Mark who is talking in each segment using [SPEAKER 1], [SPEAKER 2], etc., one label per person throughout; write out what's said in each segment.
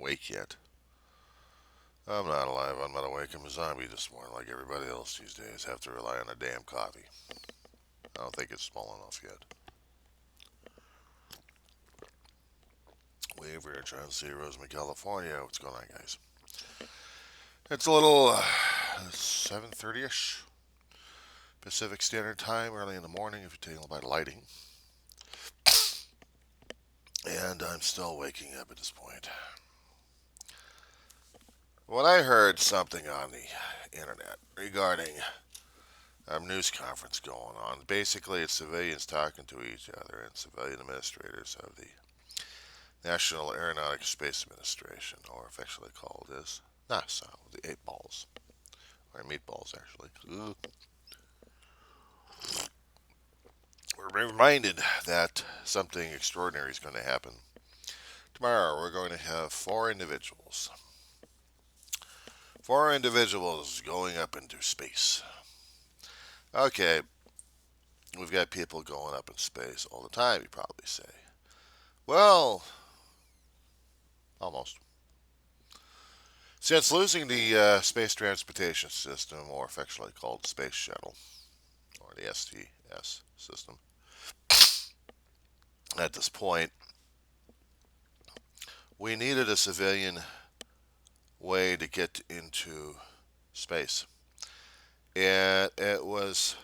[SPEAKER 1] awake yet. I'm not alive. I'm not awake. I'm a zombie this morning, like everybody else these days. Have to rely on a damn coffee. I don't think it's small enough yet. Way over here trying to see Rosemont, California. What's going on, guys? It's a little 7:30ish Pacific Standard Time, early in the morning if you're taking by lighting. And I'm still waking up at this point. When I heard something on the internet regarding a news conference going on, basically it's civilians talking to each other and civilian administrators of the National Aeronautics Space Administration, or affectionately called as NASA, the eight balls, or meatballs actually. Ooh. We're reminded that something extraordinary is going to happen. Tomorrow we're going to have four individuals going up into space. Okay, we've got people going up in space all the time, you probably say. Well, almost. Since losing the Space Transportation System, or affectionately called Space Shuttle, or the STS system, at this point, we needed a civilian way to get into space. And it was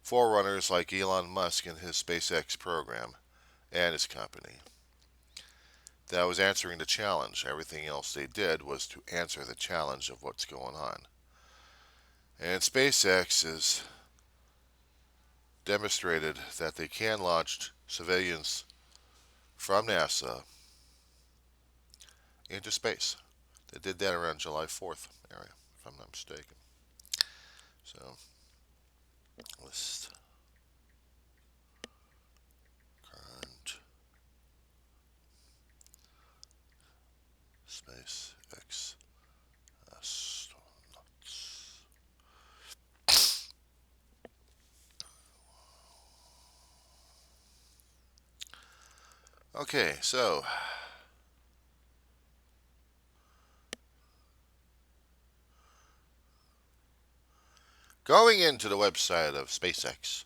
[SPEAKER 1] forerunners like Elon Musk and his SpaceX program and his company that was answering the challenge. Everything else they did was to answer the challenge of what's going on. And SpaceX has demonstrated that they can launch civilians from NASA into space. They did that around July 4th area, if I'm not mistaken. So, list current SpaceX astronauts. Okay, so going into the website of SpaceX,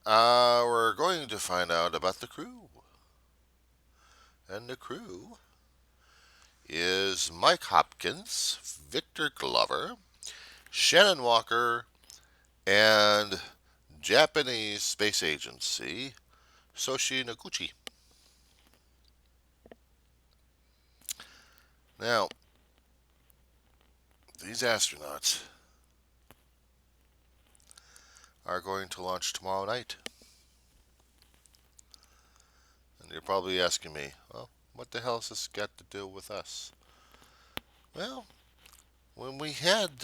[SPEAKER 1] we're going to find out about the crew. And the crew is Mike Hopkins, Victor Glover, Shannon Walker, and Japanese Space Agency Soshi Noguchi. Now, these astronauts are going to launch tomorrow night. And you're probably asking me, well, what the hell has this got to do with us? Well, when we had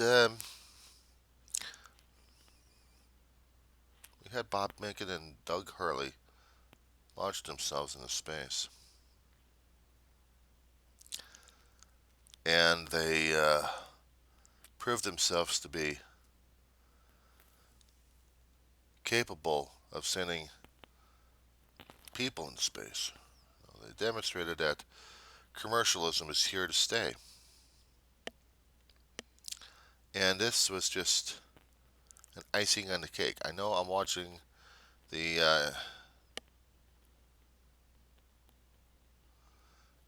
[SPEAKER 1] Bob Behnken and Doug Hurley launch themselves into space, and they proved themselves to be capable of sending people into space. They demonstrated that commercialism is here to stay. And this was just an icing on the cake. I know I'm watching the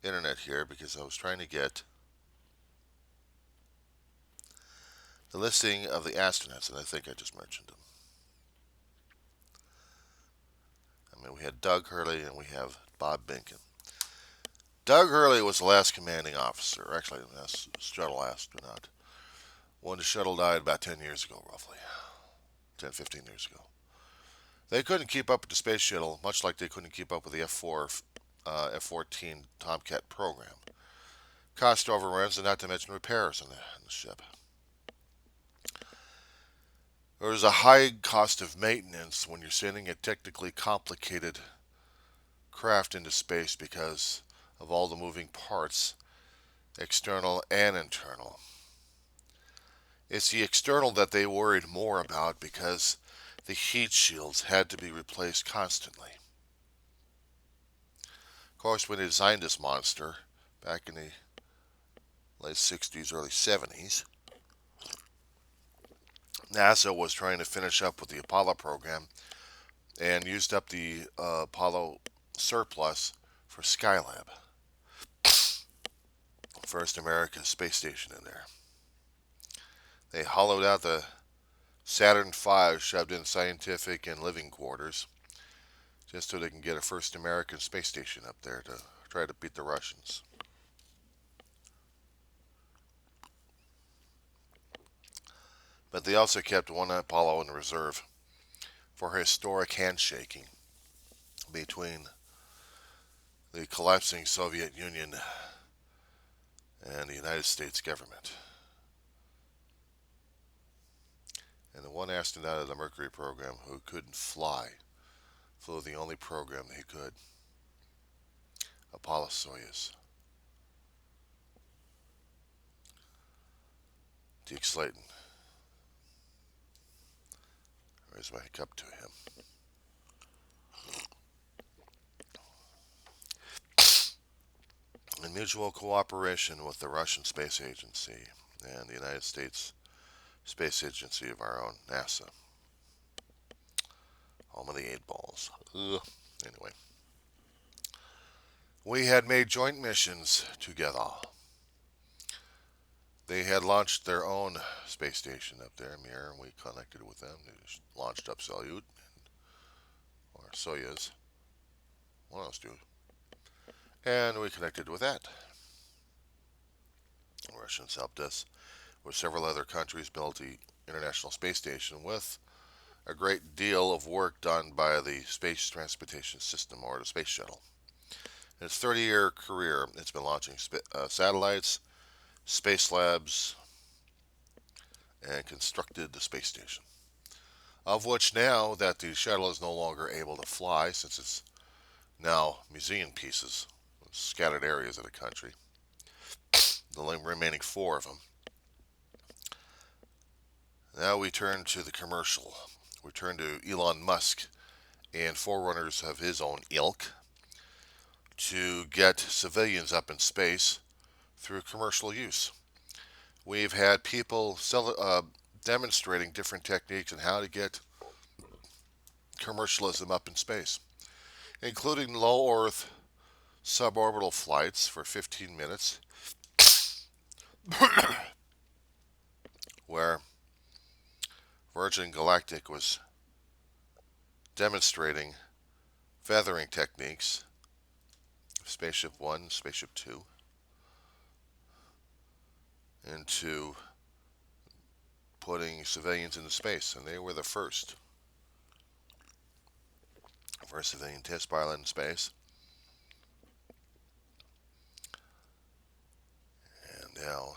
[SPEAKER 1] internet here because I was trying to get the listing of the astronauts, and I think I just mentioned them. I mean, we had Doug Hurley and we have Bob Behnken. Doug Hurley was the last commanding officer, or actually, the last shuttle astronaut, when the shuttle died about 10 years ago, roughly. 10, 15 years ago. They couldn't keep up with the space shuttle, much like they couldn't keep up with the F-14 Tomcat program. Cost overruns, and not to mention repairs on the ship. There's a high cost of maintenance when you're sending a technically complicated craft into space because of all the moving parts, external and internal. It's the external that they worried more about because the heat shields had to be replaced constantly. Of course, when they designed this monster back in the late 60s, early 70s, NASA was trying to finish up with the Apollo program and used up the Apollo surplus for Skylab, first American space station in there. They hollowed out the Saturn V, shoved in scientific and living quarters, just so they can get a first American space station up there to try to beat the Russians. But they also kept one Apollo in reserve for historic handshaking between the collapsing Soviet Union and the United States government. And the one astronaut of the Mercury program who couldn't fly flew the only program that he could, Apollo-Soyuz. Deke Slayton. Raise my cup to him. In mutual cooperation with the Russian Space Agency and the United States Space Agency of our own, NASA. Home of the eight balls. Ugh. Anyway, we had made joint missions together. They had launched their own space station up there, Mir, and we connected with them. They launched up Salyut or Soyuz, one of those two, and we connected with that. The Russians helped us with several other countries built the International Space Station with a great deal of work done by the Space Transportation System, or the Space Shuttle. In its 30-year career, it's been launching satellites, space labs, and constructed the space station. Of which, now that the shuttle is no longer able to fly, since it's now museum pieces in scattered areas of the country, the remaining four of them. Now we turn to the commercial. We turn to Elon Musk and forerunners of his own ilk to get civilians up in space through commercial use. We've had people demonstrating different techniques on how to get commercialism up in space, including low Earth suborbital flights for 15 minutes, where Virgin Galactic was demonstrating feathering techniques of Spaceship 1, Spaceship 2, into putting civilians into space, and they were the first civilian test pilot in space. And now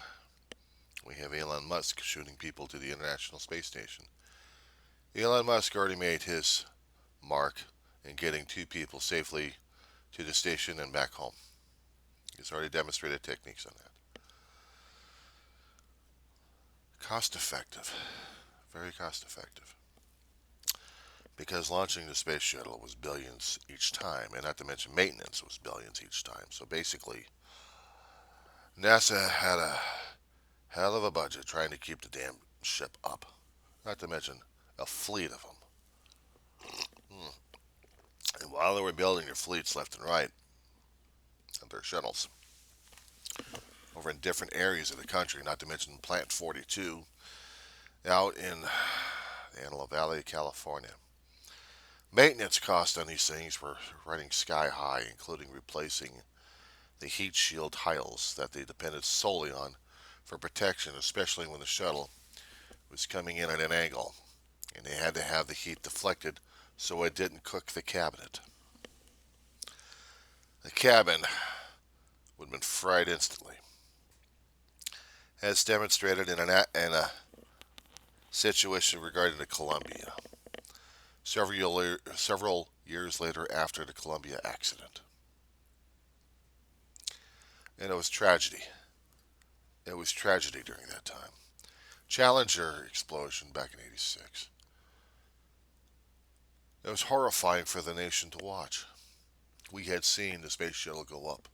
[SPEAKER 1] we have Elon Musk shooting people to the International Space Station. Elon Musk already made his mark in getting two people safely to the station and back home. He's already demonstrated techniques on that. Cost effective. Very cost effective. Because launching the space shuttle was billions each time, and not to mention maintenance was billions each time. So basically, NASA had a hell of a budget trying to keep the damn ship up. Not to mention a fleet of them. And while they were building their fleets left and right, and their shuttles, over in different areas of the country, not to mention Plant 42, out in the Antelope Valley, California. Maintenance costs on these things were running sky high, including replacing the heat shield tiles that they depended solely on for protection, especially when the shuttle was coming in at an angle, and they had to have the heat deflected so it didn't cook the cabinet. The cabin would have been fried instantly, as demonstrated in a situation regarding the Columbia, several years later after the Columbia accident. And it was tragedy. It was tragedy during that time. Challenger explosion back in '86. It was horrifying for the nation to watch. we had seen the space shuttle go up.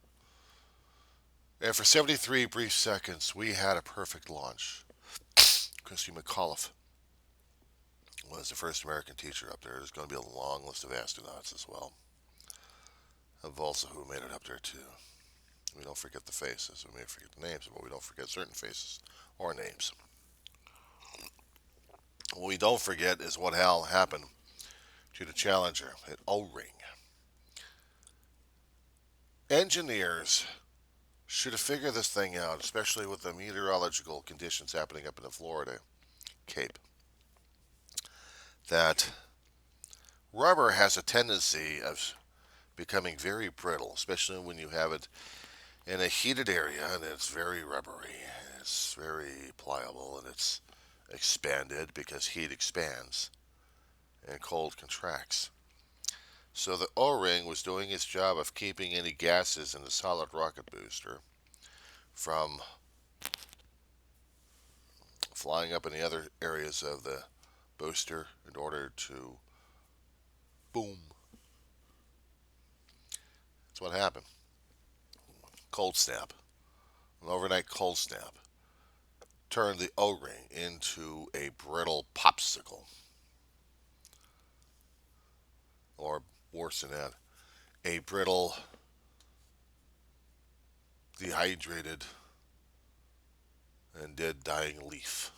[SPEAKER 1] And for 73 brief seconds, we had a perfect launch. Christy McAuliffe was the first American teacher up there. There's going to be a long list of astronauts as well. Of also who made it up there too. We don't forget the faces. We may forget the names, but we don't forget certain faces or names. What we don't forget is what hell happened to the Challenger at O-Ring. Engineers should have figured this thing out, especially with the meteorological conditions happening up in the Florida Cape, that rubber has a tendency of becoming very brittle, especially when you have it in a heated area and it's very rubbery, it's very pliable, and it's expanded because heat expands and cold contracts. So the O-ring was doing its job of keeping any gases in the solid rocket booster from flying up in the other areas of the booster in order to boom. That's what happened. Cold snap. An overnight cold snap turned the O-ring into a brittle popsicle. Or worse than that, a brittle, dehydrated, and dead dying leaf.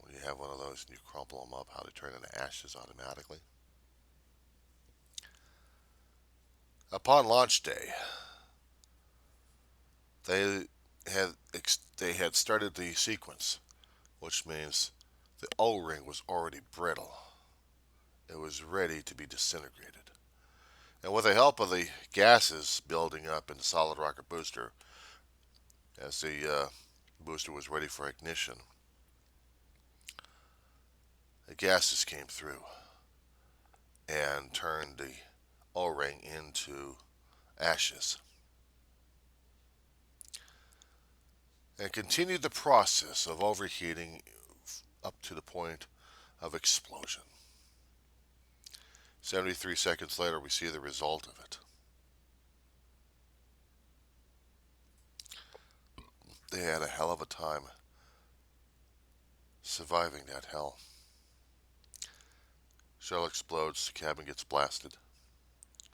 [SPEAKER 1] When you have one of those and you crumple them up, how they turn into ashes automatically. Upon launch day, they had started the sequence, which means the O-ring was already brittle. It was ready to be disintegrated. And with the help of the gases building up in the solid rocket booster, as the booster was ready for ignition, the gases came through and turned the O-ring into ashes, and continued the process of overheating up to the point of explosion. 73 seconds later, we see the result of it. They had a hell of a time surviving that hell. Shell explodes, the cabin gets blasted.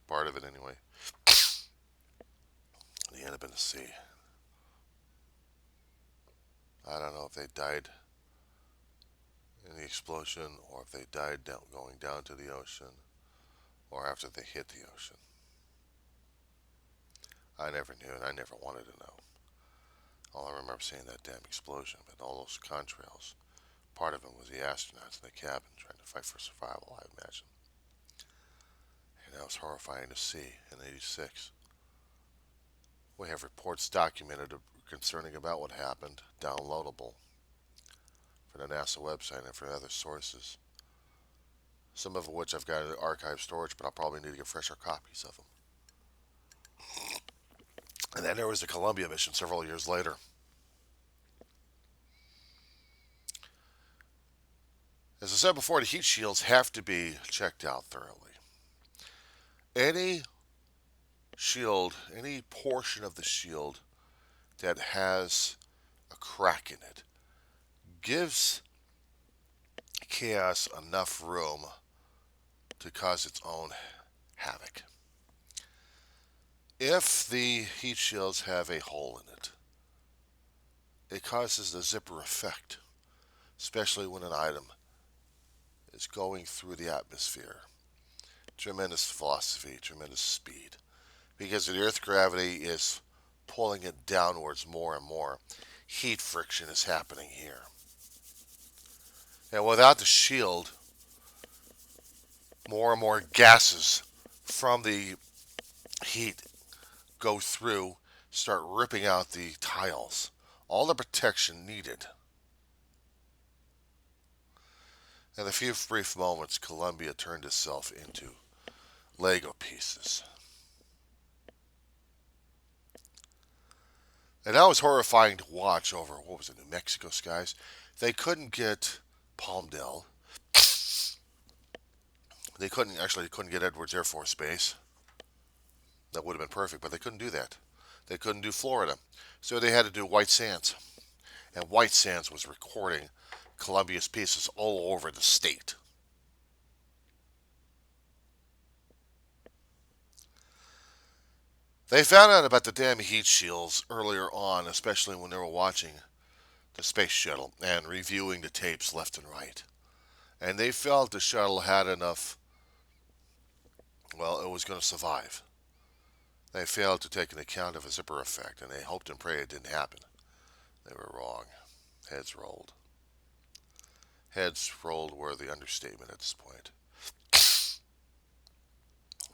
[SPEAKER 1] Part of it, anyway. They end up in the sea. I don't know if they died in the explosion or if they died going down to the ocean or after they hit the ocean. I never knew and I never wanted to know. All I remember seeing that damn explosion, but all those contrails. Part of it was the astronauts in the cabin trying to fight for survival, I imagine. And that was horrifying to see in '86. We have reports documented concerning about what happened, downloadable for the NASA website and for other sources. Some of which I've got in archive storage, but I'll probably need to get fresher copies of them. And then there was the Columbia mission several years later. As I said before, the heat shields have to be checked out thoroughly. Any shield, any portion of the shield that has a crack in it gives chaos enough room to cause its own havoc. If the heat shields have a hole in it, it causes the zipper effect, especially when an item is going through the atmosphere. Tremendous velocity, tremendous speed. Because the Earth's gravity is pulling it downwards more and more. Heat friction is happening here. And without the shield, more and more gases from the heat go through, start ripping out the tiles. All the protection needed. In a few brief moments, Columbia turned itself into Lego pieces. And that was horrifying to watch over, what was it, New Mexico skies. They couldn't get Palmdale. They couldn't get Edwards Air Force Base. That would have been perfect, but they couldn't do that. They couldn't do Florida. So they had to do White Sands. And White Sands was recording Columbia's pieces all over the state. They found out about the damn heat shields earlier on, especially when they were watching the space shuttle and reviewing the tapes left and right. And they felt the shuttle had enough, well, it was going to survive. They failed to take an account of a zipper effect, and they hoped and prayed it didn't happen. They were wrong. Heads rolled. Heads rolled were the understatement at this point.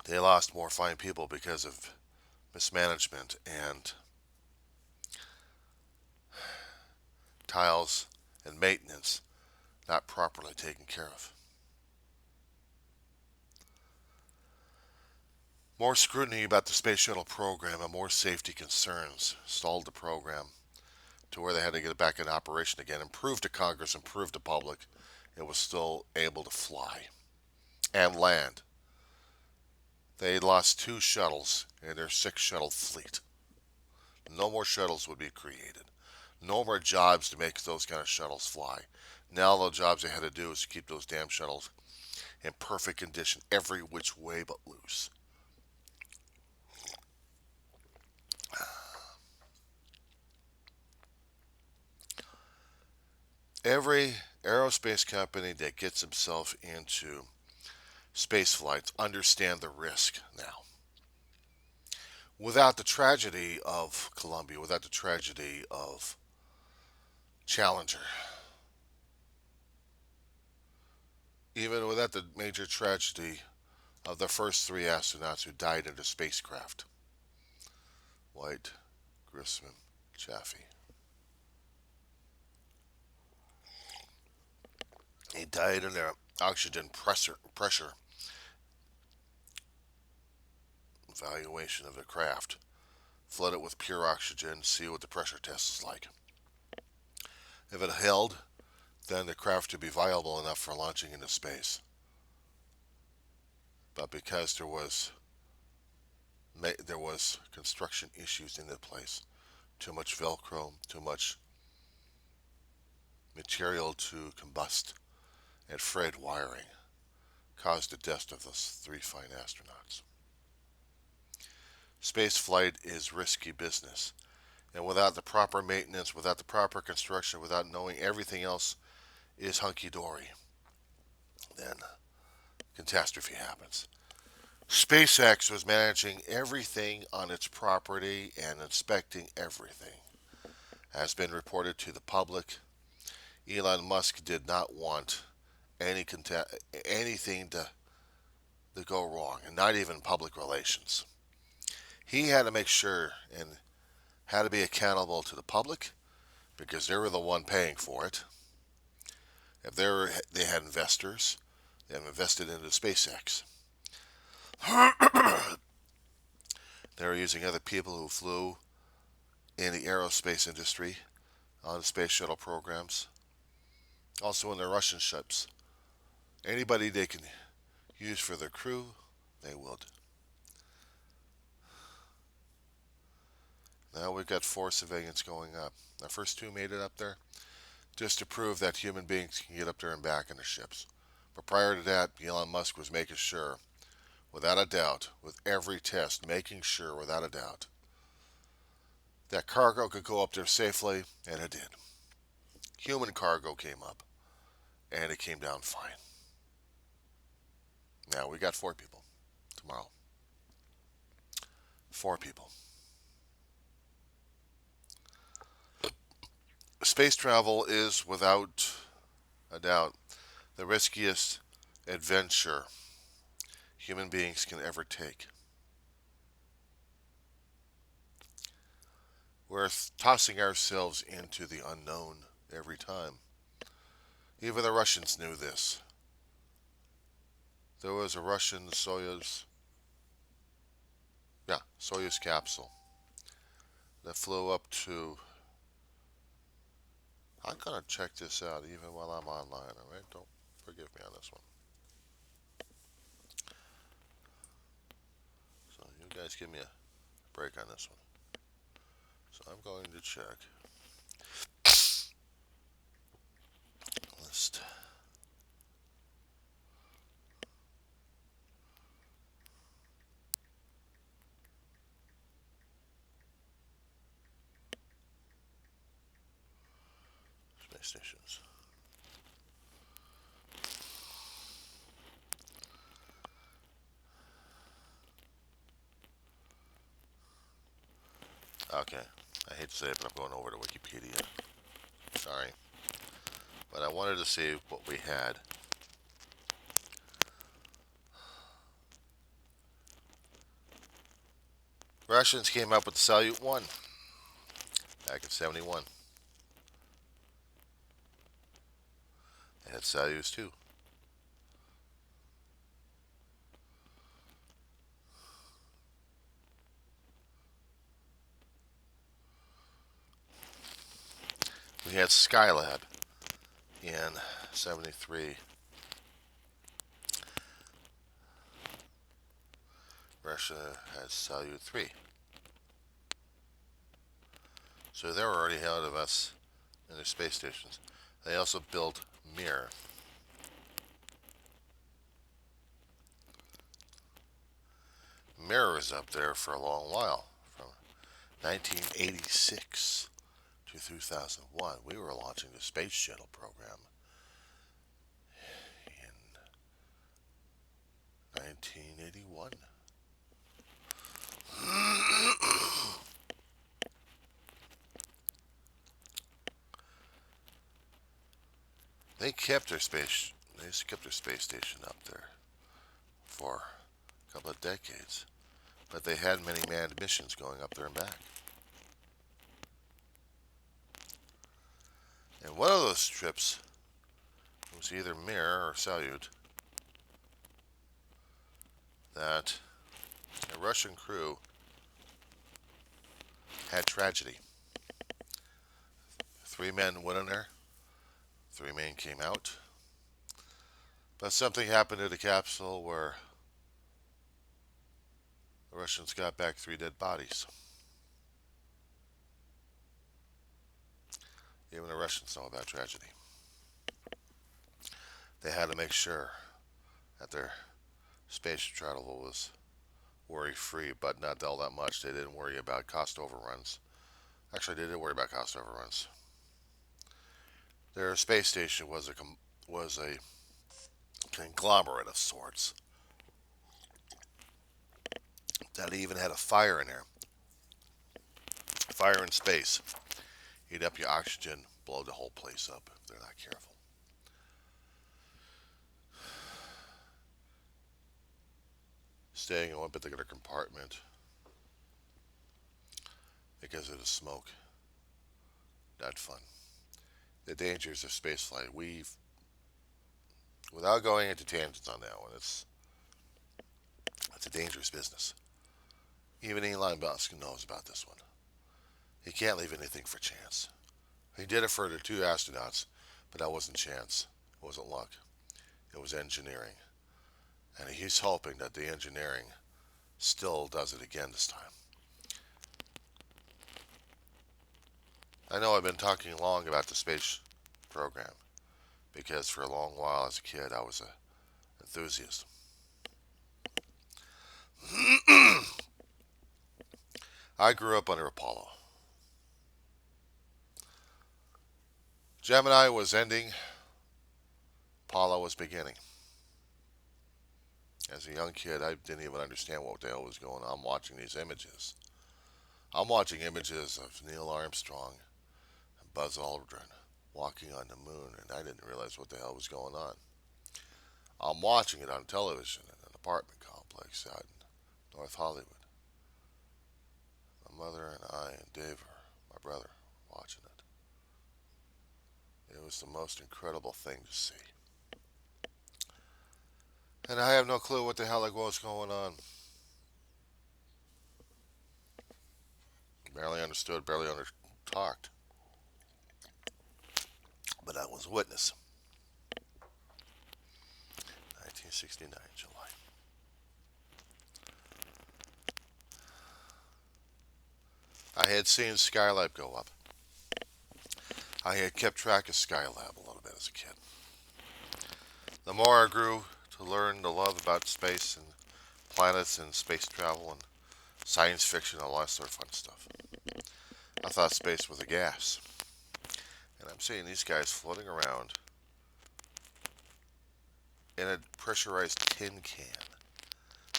[SPEAKER 1] They lost more fine people because of mismanagement and tiles and maintenance not properly taken care of. More scrutiny about the Space Shuttle program and more safety concerns stalled the program to where they had to get it back in operation again and prove to Congress and prove to public it was still able to fly and land. They lost 2 shuttles in their 6 shuttle fleet. No more shuttles would be created. No more jobs to make those kind of shuttles fly. Now the jobs they had to do is to keep those damn shuttles in perfect condition every which way but loose. Every aerospace company that gets himself into space flights understand the risk now. Without the tragedy of Columbia, without the tragedy of Challenger, even without the major tragedy of the first 3 astronauts who died in the spacecraft, White, Grissom, Chaffee. They died in their oxygen pressure evaluation of the craft. Flood it with pure oxygen, see what the pressure test is like. If it held, then the craft would be viable enough for launching into space. But because there was construction issues in the place, too much Velcro, too much material to combust, and frayed wiring, caused the death of those 3 fine astronauts. Space flight is risky business, and without the proper maintenance, without the proper construction, without knowing everything else is hunky dory, then catastrophe happens. SpaceX was managing everything on its property and inspecting everything. Has been reported to the public. Elon Musk did not want anything to go wrong, and not even public relations. He had to make sure and had to be accountable to the public because they were the one paying for it. If they had investors, they have invested into SpaceX. They were using other people who flew in the aerospace industry on the space shuttle programs, also in the Russian ships. Anybody they can use for their crew, they would. Now we've got 4 civilians going up. The first 2 made it up there just to prove that human beings can get up there and back in the ships. But prior to that, Elon Musk was making sure, without a doubt, with every test, making sure without a doubt, that cargo could go up there safely, and it did. Human cargo came up, and it came down fine. Now we got 4 people tomorrow. 4 people. Space travel is, without a doubt, the riskiest adventure human beings can ever take. We're tossing ourselves into the unknown every time. Even the Russians knew this. There was a Russian Soyuz capsule that flew up to. I'm going to check this out even while I'm online, alright? Don't forgive me on this one. So you guys Please give me a break on this one. So I'm going to check list. Space stations. Okay, I hate to say it, but I'm going over to Wikipedia. Sorry. But I wanted to see what we had. Russians came up with the Salyut 1 back in 71. They had Salyuts 2. We had Skylab in 73. Russia had Salyut 3. So they were already ahead of us in their space stations. They also built Mir. Mir was up there for a long while, from 1986 to 2001. We were launching the Space Shuttle program in 1981. They kept their space station up there for a couple of decades, but they had many manned missions going up there and back. And one of those trips was either Mir or Salyut that a Russian crew had tragedy. 3 men went in there, 3 men came out, but something happened to the capsule where the Russians got back 3 dead bodies. Even the Russians know about tragedy. They had to make sure that their space travel was worry-free, but not all that much. They didn't worry about cost overruns. Actually, they did worry about cost overruns. Their space station was a conglomerate of sorts that even had a fire in there. Fire in space. Heat up your oxygen, blow the whole place up if they're not careful. Staying in one particular compartment because of the smoke. Not fun. The dangers of spaceflight. Without going into tangents on that one, it's a dangerous business. Even Elon Musk knows about this one. He can't leave anything for chance. He did it for the 2 astronauts, but that wasn't chance. It wasn't luck. It was engineering. And he's hoping that the engineering still does it again this time. I know I've been talking long about the space program because for a long while as a kid I was an enthusiast. I grew up under Apollo. Gemini was ending, Apollo was beginning. As a young kid, I didn't even understand what the hell was going on. I'm watching these images. I'm watching images of Neil Armstrong and Buzz Aldrin walking on the moon, and I didn't realize what the hell was going on. I'm watching it on television in an apartment complex out in North Hollywood. My mother and I and Dave, my brother, watching it. It was the most incredible thing to see. And I have no clue what the hell was going on. Barely understood, barely talked. But I was a witness. 1969, July. I had seen Skylab go up. I had kept track of Skylab a little bit as a kid. The more I grew to learn to love about space and planets and space travel and science fiction and all that sort of fun stuff, I thought space was a gas. And I'm seeing these guys floating around in a pressurized tin can,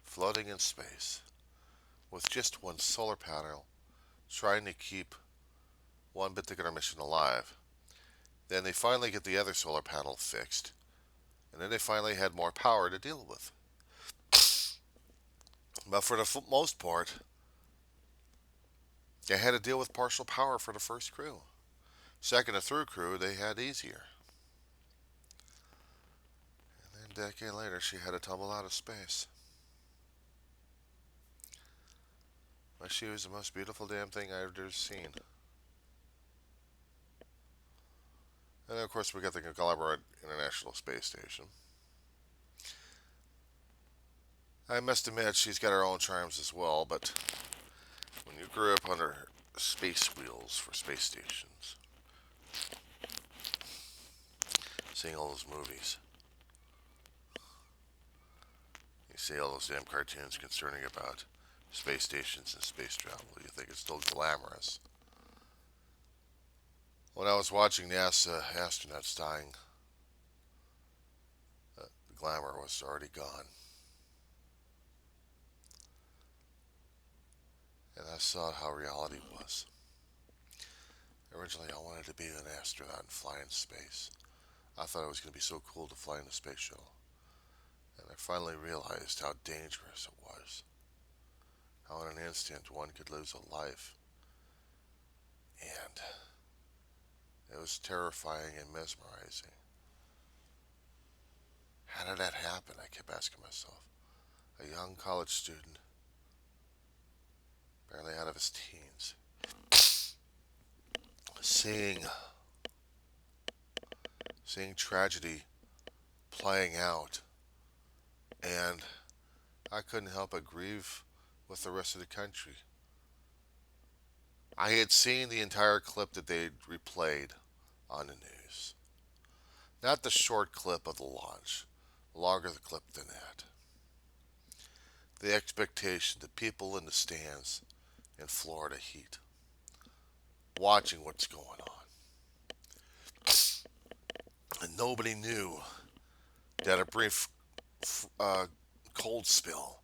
[SPEAKER 1] floating in space with just one solar panel, trying to keep one particular mission alive. Then they finally get the other solar panel fixed, and then they finally had more power to deal with. But for the most part, they had to deal with partial power for the first crew. Second and third crew, they had easier. And then a decade later, she had to tumble out of space. But she was the most beautiful damn thing I've ever seen. And then, of course, we got the Calabar International Space Station. I must admit, she's got her own charms as well, but when you grew up under space wheels for space stations, seeing all those movies, you see all those damn cartoons concerning about space stations and space travel, you think it's still glamorous. When I was watching NASA astronauts dying, the glamour was already gone. And I saw how reality was. Originally, I wanted to be an astronaut and fly in space. I thought it was going to be so cool to fly in a space shuttle. And I finally realized how dangerous it was. How in an instant one could lose a life. And it was terrifying and mesmerizing. How did that happen? I kept asking myself. A young college student, barely out of his teens, seeing tragedy playing out, and I couldn't help but grieve with the rest of the country. I had seen the entire clip that they replayed on the news, not the short clip of the launch, longer the clip than that. The expectation, the people in the stands in Florida heat, watching what's going on. And nobody knew that a brief cold spill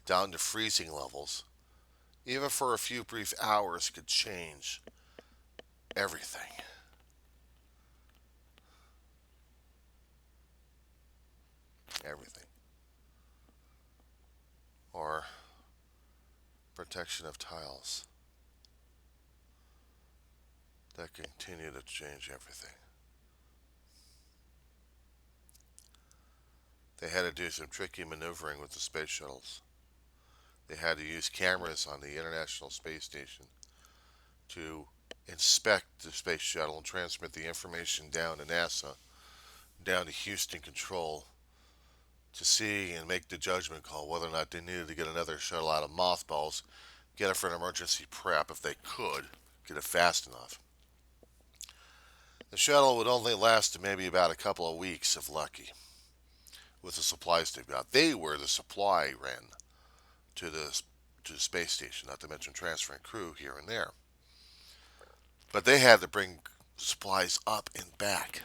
[SPEAKER 1] down to freezing levels, even for a few brief hours, could change everything. Everything. Or protection of tiles that continue to change everything. They had to do some tricky maneuvering with the space shuttles. They had to use cameras on the International Space Station to inspect the space shuttle and transmit the information down to NASA, down to Houston Control, to see and make the judgment call whether or not they needed to get another shuttle out of mothballs, get it for an emergency prep if they could, get it fast enough. The shuttle would only last maybe about a couple of weeks if lucky with the supplies they've got. They were the supply ran to the space station, not to mention transferring crew here and there. But they had to bring supplies up and back.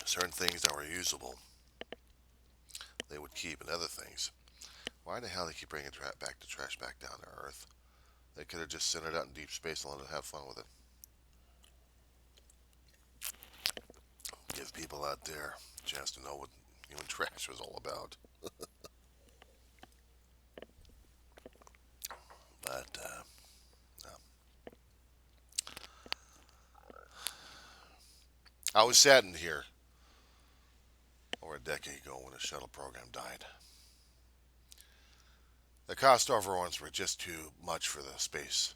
[SPEAKER 1] Certain things that were usable, they would keep, and other things. Why the hell they keep bringing back the trash back down to Earth? They could have just sent it out in deep space and let it have fun with it. Give people out there a chance to know what human trash was all about. But no. I was saddened here over a decade ago when the shuttle program died. The cost overruns were just too much for the space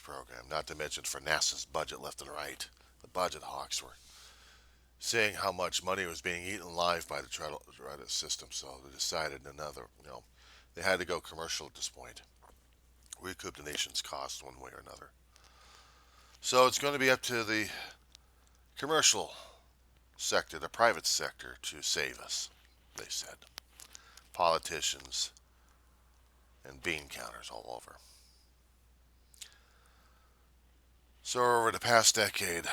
[SPEAKER 1] program, not to mention for NASA's budget left and right. The budget hawks were seeing how much money was being eaten alive by the Reddit system, so they decided they had to go commercial at this point, recoup the nation's costs one way or another. So it's going to be up to the commercial sector, the private sector, to save us, they said. Politicians and bean counters all over. So over the past decade,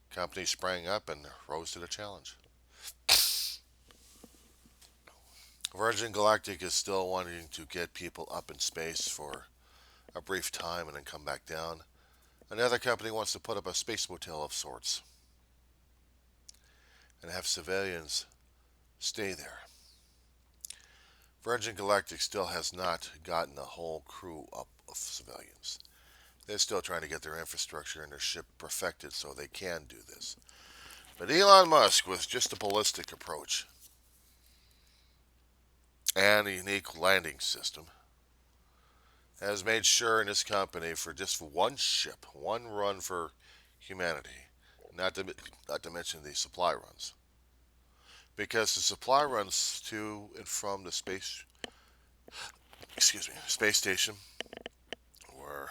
[SPEAKER 1] companies sprang up and rose to the challenge. Virgin Galactic is still wanting to get people up in space for a brief time and then come back down. Another company wants to put up a space motel of sorts and have civilians stay there. Virgin Galactic still has not gotten a whole crew up of civilians. They're still trying to get their infrastructure and their ship perfected so they can do this. But Elon Musk, with just a ballistic approach and a unique landing system, has made sure in his company for just one ship, one run for humanity, not to mention the supply runs. Because the supply runs to and from the space station, where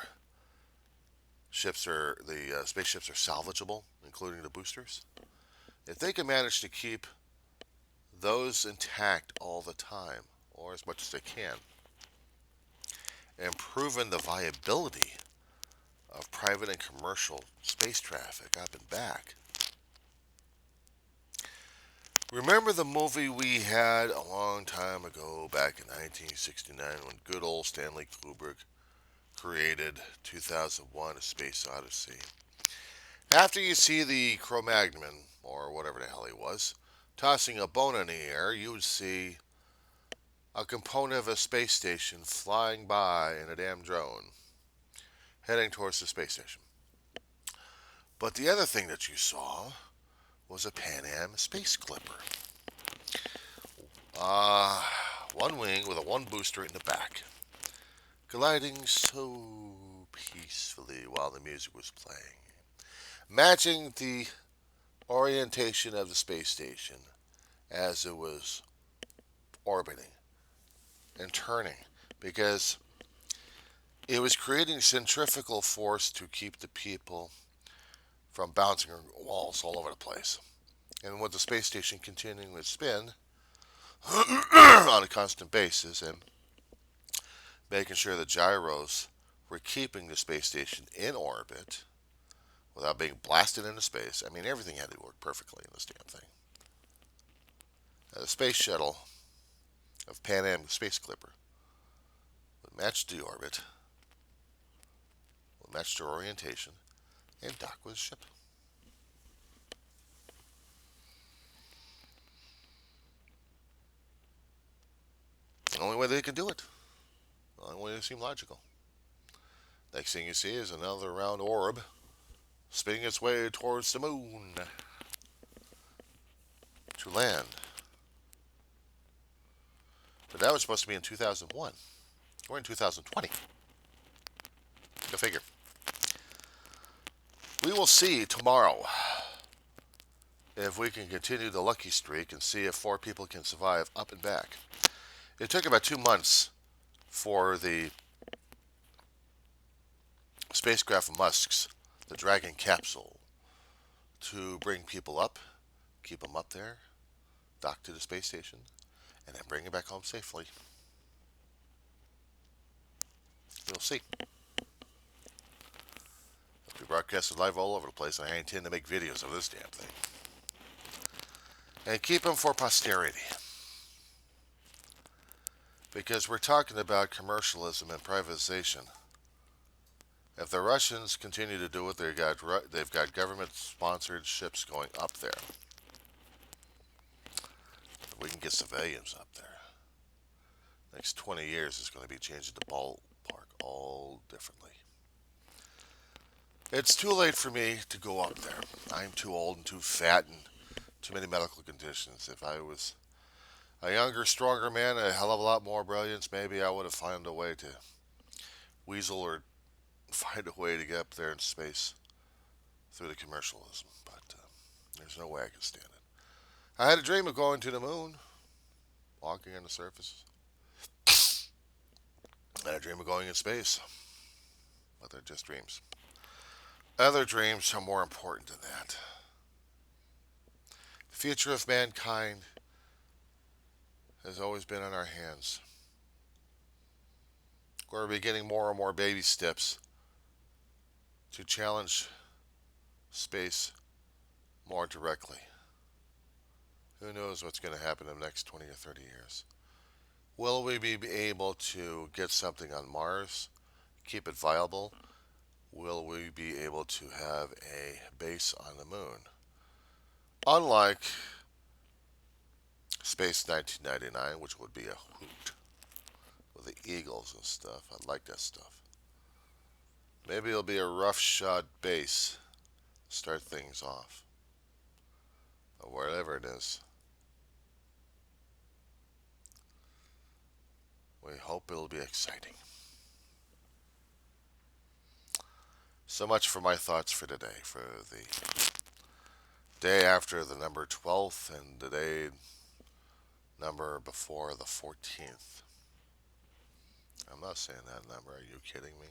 [SPEAKER 1] the spaceships are salvageable, including the boosters. If they can manage to keep those intact all the time, or as much as they can, and proven the viability of private and commercial space traffic up and back. Remember the movie we had a long time ago, back in 1969, when good old Stanley Kubrick created 2001: A Space Odyssey? After you see the Cro-Magnon, or whatever the hell he was, tossing a bone in the air, you would see a component of a space station flying by in a damn drone, heading towards the space station. But the other thing that you saw was a Pan Am space clipper. Uh, one wing with a one booster in the back, gliding so peacefully while the music was playing, matching the orientation of the space station as it was orbiting and turning, because it was creating centrifugal force to keep the people from bouncing walls all over the place. And with the space station continuing to spin on a constant basis and making sure the gyros were keeping the space station in orbit without being blasted into space. I mean, everything had to work perfectly in this damn thing. The space shuttle of Pan Am Space Clipper would match the orbit, would match their orientation, and dock with the ship. The only way they could do it. The only way they seem logical. Next thing you see is another round orb spinning its way towards the moon to land. But that was supposed to be in 2001. We're in 2020. Go figure. We will see tomorrow if we can continue the lucky streak and see if 4 people can survive up and back. It took about 2 months for the spacecraft Musk's, the Dragon capsule, to bring people up, keep them up there, dock to the space station, and then bring it back home safely. We'll see. It'll be broadcasted live all over the place, and I intend to make videos of this damn thing. And keep them for posterity. Because we're talking about commercialism and privatization. If the Russians continue to do it, they've got government-sponsored ships going up there. We can get civilians up there. Next 20 years is going to be changing the ballpark all differently. It's too late for me to go up there. I'm too old and too fat and too many medical conditions. If I was a younger, stronger man, a hell of a lot more brilliance, maybe I would have found a way to weasel or find a way to get up there in space through the commercialism, but there's no way I can stand it. I had a dream of going to the moon, walking on the surface. I had a dream of going in space, but they're just dreams. Other dreams are more important than that. The future of mankind has always been in our hands. We're beginning more and more baby steps to challenge space more directly. Who knows what's going to happen in the next 20 or 30 years? Will we be able to get something on Mars, keep it viable? Will we be able to have a base on the moon? Unlike Space 1999, which would be a hoot with the Eagles and stuff. I like that stuff. Maybe it'll be a roughshod base. Start things off. But wherever it is, we hope it'll be exciting. So much for my thoughts for today, for the day after the number 12th and the day number before the 14th. I'm not saying that number. Are you kidding me?